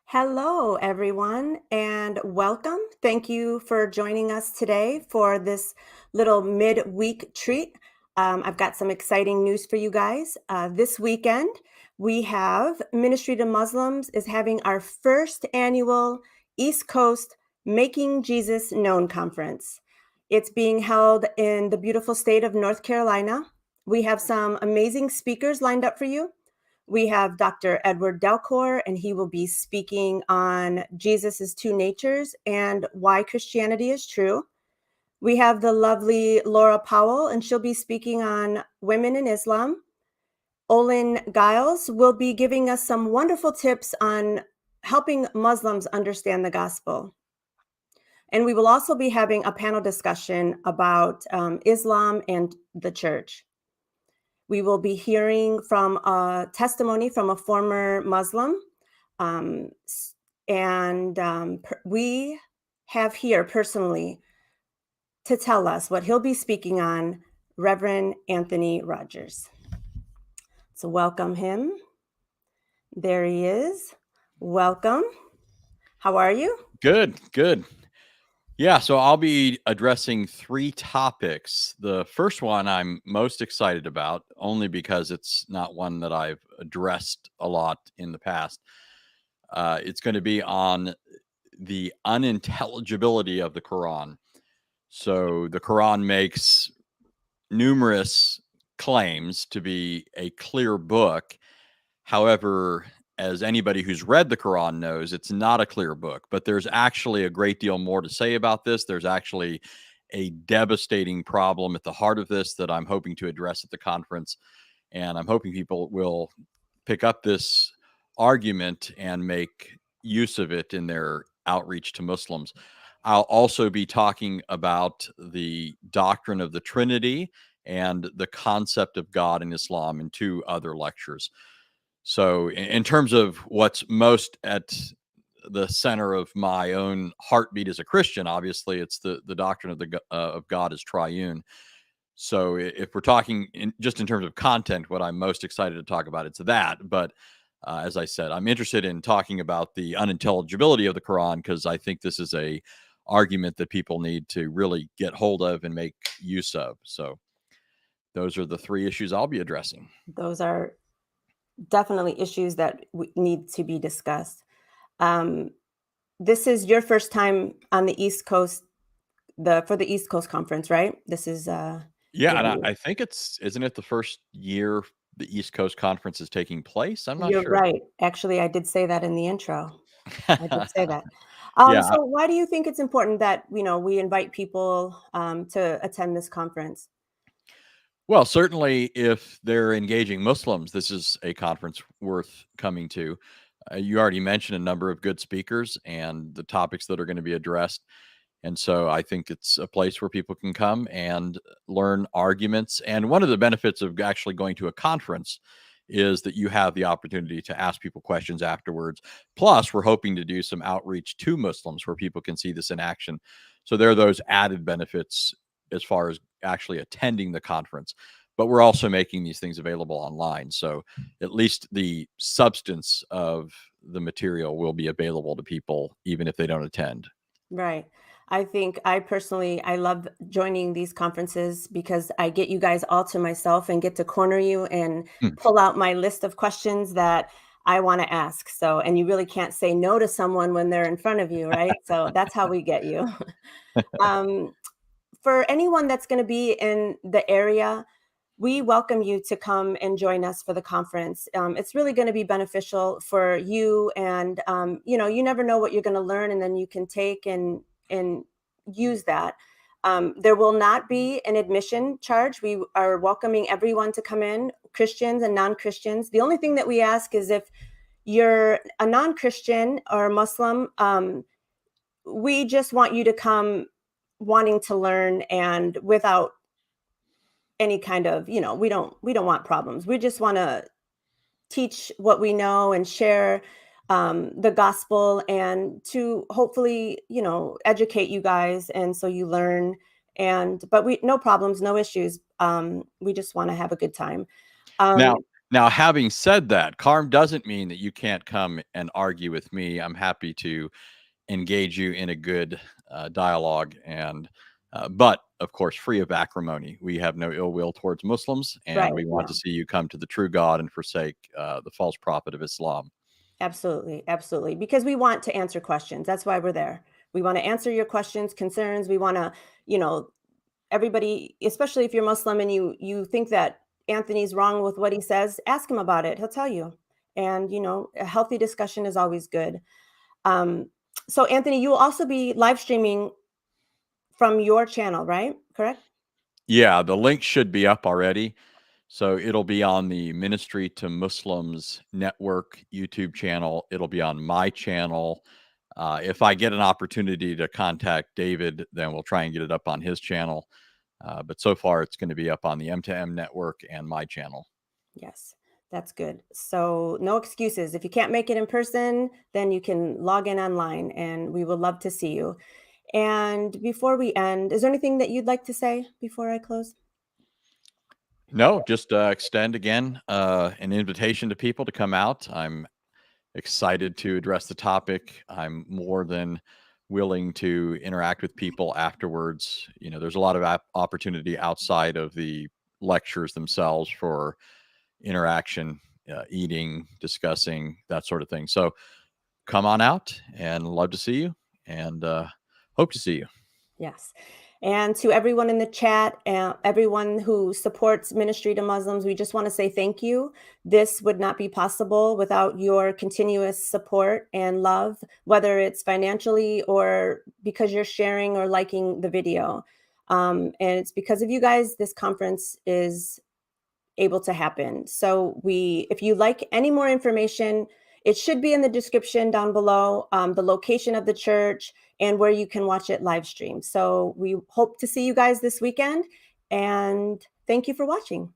Hello, everyone, and welcome. Thank you for joining us today for this little midweek treat. I've got some exciting news for you guys. This weekend, we have Ministry to Muslims is having our first annual East Coast Making Jesus Known conference. It's being held in the beautiful state of North Carolina. We have some amazing speakers lined up for you. We have Dr. Edward Delcor, and he will be speaking on Jesus's two natures and why Christianity is true. We have the lovely Laura Powell, and she'll be speaking on women in Islam. Olin Giles will be giving us some wonderful tips on helping Muslims understand the gospel. And we will also be having a panel discussion about Islam and the church. We will be hearing from a testimony from a former Muslim. We have here personally to tell us what he'll be speaking on, Reverend Anthony Rogers. So welcome him. There he is. Welcome. How are you? Good. Yeah, so I'll be addressing three topics. The first one I'm most excited about, only because it's not one that I've addressed a lot in the past. It's going to be on the unintelligibility of the Quran. So the Quran makes numerous claims to be a clear book. However, as anybody who's read the Quran knows, it's not a clear book, but there's actually a great deal more to say about this. There's actually a devastating problem at the heart of this that I'm hoping to address at the conference. And I'm hoping people will pick up this argument and make use of it in their outreach to Muslims. I'll also be talking about the doctrine of the Trinity and the concept of God in Islam in two other lectures. So, in terms of what's most at the center of my own heartbeat as a Christian, obviously, it's the doctrine of God as triune. So, if we're talking just in terms of content, what I'm most excited to talk about, it's that. But as I said, I'm interested in talking about the unintelligibility of the Quran because I think this is a argument that people need to really get hold of and make use of. So, those are the three issues I'll be addressing. Those are definitely issues that need to be discussed. This is your first time on the East Coast, for the East Coast Conference, right? This is Yeah, and brand I, new. I think isn't it the first year the East Coast Conference is taking place? I'm not You're sure. right. Actually, I did say that in the intro. I did say that. Yeah. So why do you think it's important that, we invite people to attend this conference? Well, certainly if they're engaging Muslims, this is a conference worth coming to. You already mentioned a number of good speakers and the topics that are going to be addressed. And so I think it's a place where people can come and learn arguments. And one of the benefits of actually going to a conference is that you have the opportunity to ask people questions afterwards. Plus, we're hoping to do some outreach to Muslims where people can see this in action. So there are those added benefits as far as actually attending the conference. But we're also making these things available online. So at least the substance of the material will be available to people, even if they don't attend. Right. I think I love joining these conferences because I get you guys all to myself and get to corner you and Hmm. pull out my list of questions that I want to ask. So, and you really can't say no to someone when they're in front of you, right? So that's how we get you. um, for anyone that's going to be in the area, we welcome you to come and join us for the conference. It's really going to be beneficial for you, and you never know what you're going to learn, and then you can take and use that. There will not be an admission charge. We are welcoming everyone to come in, Christians and non-Christians. The only thing that we ask is if you're a non-Christian or Muslim, we just want you to come wanting to learn and without any kind of, we don't want problems. We just want to teach what we know and share the gospel and to hopefully, educate you guys. And so you learn, but we, no problems, no issues. We just want to have a good time. Now, Um, Now, having said that, calm doesn't mean that you can't come and argue with me. I'm happy to engage you in a good dialogue, and but of course, free of acrimony. We have no ill will towards Muslims, Right. and we want to No. see you come to the true God and forsake the false prophet of Islam. Absolutely, absolutely. Because we want to answer questions. That's why we're there. We want to answer your questions, concerns. We want to, you know, everybody, especially if you're Muslim and you think that Anthony's wrong with what he says, ask him about it. He'll tell you. And a healthy discussion is always good. Um, so Anthony, you will also be live streaming from your channel, right? Correct? Yeah, the link should be up already. So it'll be on the Ministry to Muslims Network YouTube channel. It'll be on my channel. If I get an opportunity to contact David, then we'll try and get it up on his channel. But so far, it's going to be up on the M2M network and my channel. Yes, that's good. So no excuses. If you can't make it in person, then you can log in online and we would love to see you. And before we end, is there anything that you'd like to say before I close? No, just extend again an invitation to people to come out. I'm excited to address the topic. I'm more than willing to interact with people afterwards. There's a lot of opportunity outside of the lectures themselves for interaction, eating, discussing, that sort of thing. So come on out and love to see you and hope to see you. Yes. And to everyone in the chat, everyone who supports Ministry to Muslims, we just want to say thank you. This would not be possible without your continuous support and love, whether it's financially or because you're sharing or liking the video. And it's because of you guys, this conference is able to happen. So if you like any more information, it should be in the description down below, the location of the church and where you can watch it live stream. So we hope to see you guys this weekend and thank you for watching.